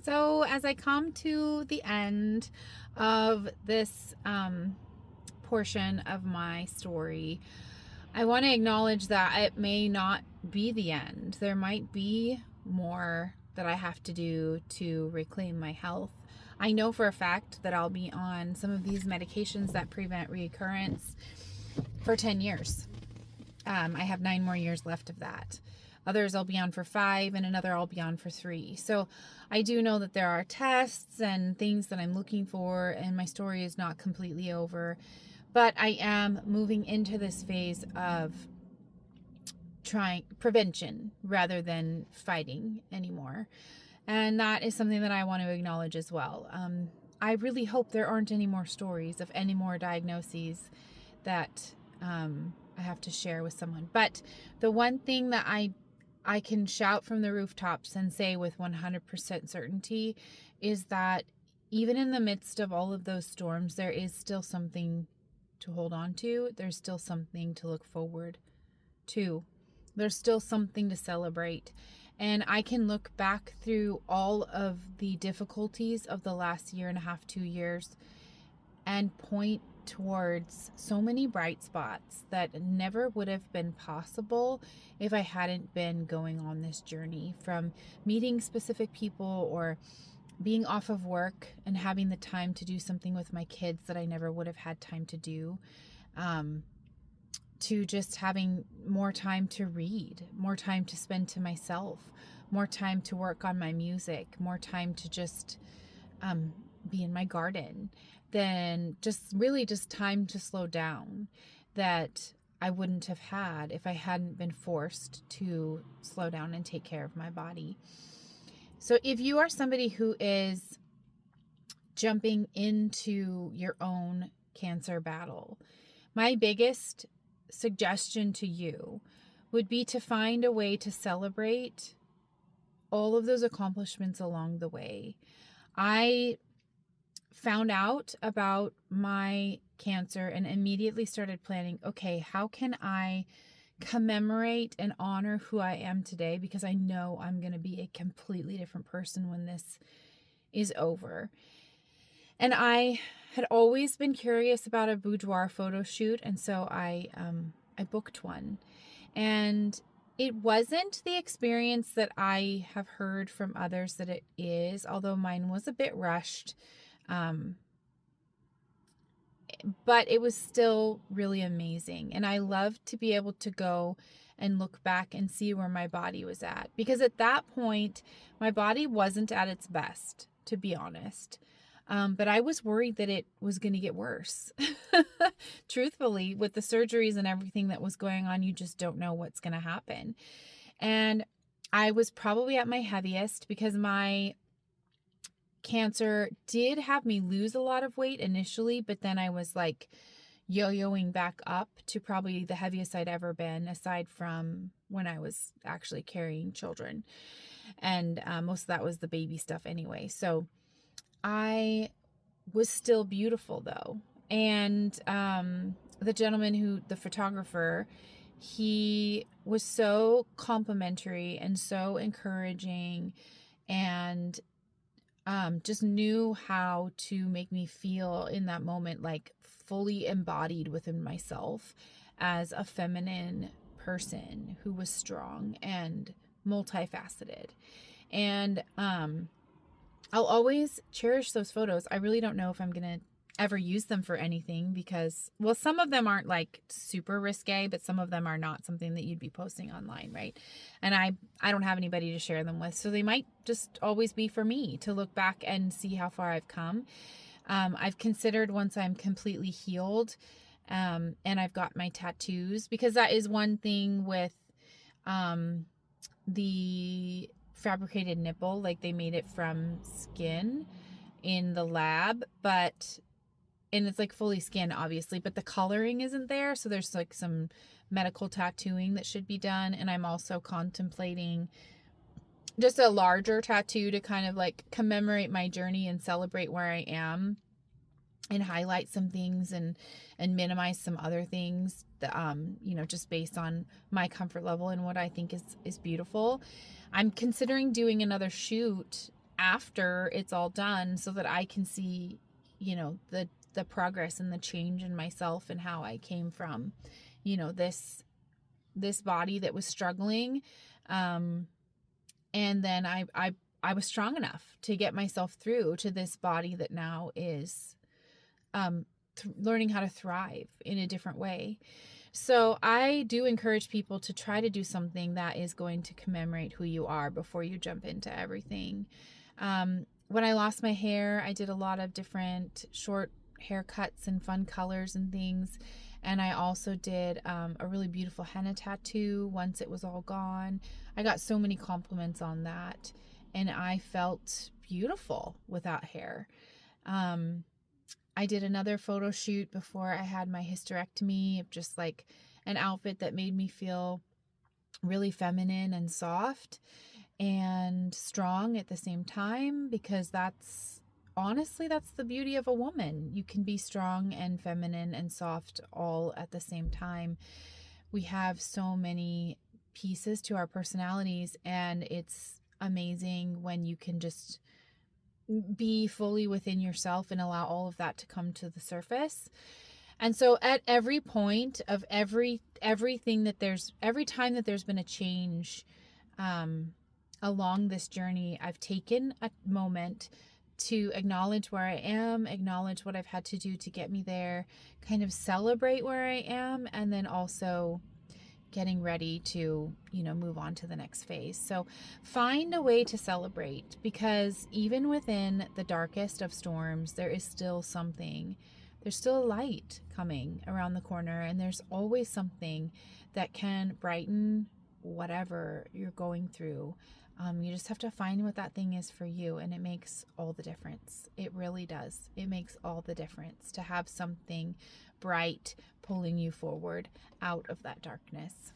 So, as I come to the end of this portion of my story, I want to acknowledge that it may not be the end. There might be more that I have to do to reclaim my health. I know for a fact that I'll be on some of these medications that prevent reoccurrence for 10 years. I have 9 more years left of that. Others I'll be on for 5, and another I'll be on for 3. So I do know that there are tests and things that I'm looking for, and my story is not completely over. But I am moving into this phase of trying prevention rather than fighting anymore. And that is something that I want to acknowledge as well. I really hope there aren't any more stories of any more diagnoses that I have to share with someone. But the one thing that I can shout from the rooftops and say with 100% certainty is that even in the midst of all of those storms, there is still something to hold on to. There's still something to look forward to. There's still something to celebrate. And I can look back through all of the difficulties of the last year and a half, 2 years, and point towards so many bright spots that never would have been possible if I hadn't been going on this journey, from meeting specific people or being off of work and having the time to do something with my kids that I never would have had time to do, to just having more time to read, more time to spend to myself, more time to work on my music, more time to just be in my garden, then just time to slow down that I wouldn't have had if I hadn't been forced to slow down and take care of my body. So if you are somebody who is jumping into your own cancer battle, my biggest suggestion to you would be to find a way to celebrate all of those accomplishments along the way. I found out about my cancer and immediately started planning, okay, how can I commemorate and honor who I am today, because I know I'm going to be a completely different person when this is over. And I had always been curious about a boudoir photo shoot, and so I booked one. And it wasn't the experience that I have heard from others that it is, although mine was a bit rushed. But it was still really amazing. And I loved to be able to go and look back and see where my body was at. Because at that point, my body wasn't at its best, to be honest. But I was worried that it was going to get worse. Truthfully, with the surgeries and everything that was going on, you just don't know what's going to happen. And I was probably at my heaviest because my cancer did have me lose a lot of weight initially, but then I was like yo-yoing back up to probably the heaviest I'd ever been, aside from when I was actually carrying children. And most of that was the baby stuff anyway. So I was still beautiful though. And the photographer, he was so complimentary and so encouraging, and just knew how to make me feel in that moment like fully embodied within myself as a feminine person who was strong and multifaceted. And I'll always cherish those photos. I really don't know if I'm going to ever use them for anything because, well, some of them aren't like super risque, but some of them are not something that you'd be posting online, right? And I don't have anybody to share them with, so they might just always be for me to look back and see how far I've come. I've considered, once I'm completely healed, and I've got my tattoos, because that is one thing with the fabricated nipple, like they made it from skin in the lab, and it's like fully skin obviously, but the coloring isn't there, so there's like some medical tattooing that should be done. And I'm also contemplating just a larger tattoo to kind of like commemorate my journey and celebrate where I am and highlight some things and minimize some other things that, just based on my comfort level and what I think is beautiful. I'm considering doing another shoot after it's all done so that I can see, the progress and the change in myself and how I came from, this body that was struggling. And then I was strong enough to get myself through to this body that now is learning how to thrive in a different way. So I do encourage people to try to do something that is going to commemorate who you are before you jump into everything. When I lost my hair, I did a lot of different short haircuts and fun colors and things. And I also did a really beautiful henna tattoo once it was all gone. I got so many compliments on that, and I felt beautiful without hair. I did another photo shoot before I had my hysterectomy of just like an outfit that made me feel really feminine and soft and strong at the same time, because that's the beauty of a woman. You can be strong and feminine and soft all at the same time. We have so many pieces to our personalities, and it's amazing when you can just be fully within yourself and allow all of that to come to the surface. And so at every point of everything that every time that there's been a change along this journey, I've taken a moment to acknowledge where I am, acknowledge what I've had to do to get me there, kind of celebrate where I am, and then also getting ready to, move on to the next phase. So find a way to celebrate, because even within the darkest of storms, there is still something. There's still a light coming around the corner, and there's always something that can brighten whatever you're going through. You just have to find what that thing is for you, and it makes all the difference. It really does. It makes all the difference to have something bright pulling you forward out of that darkness.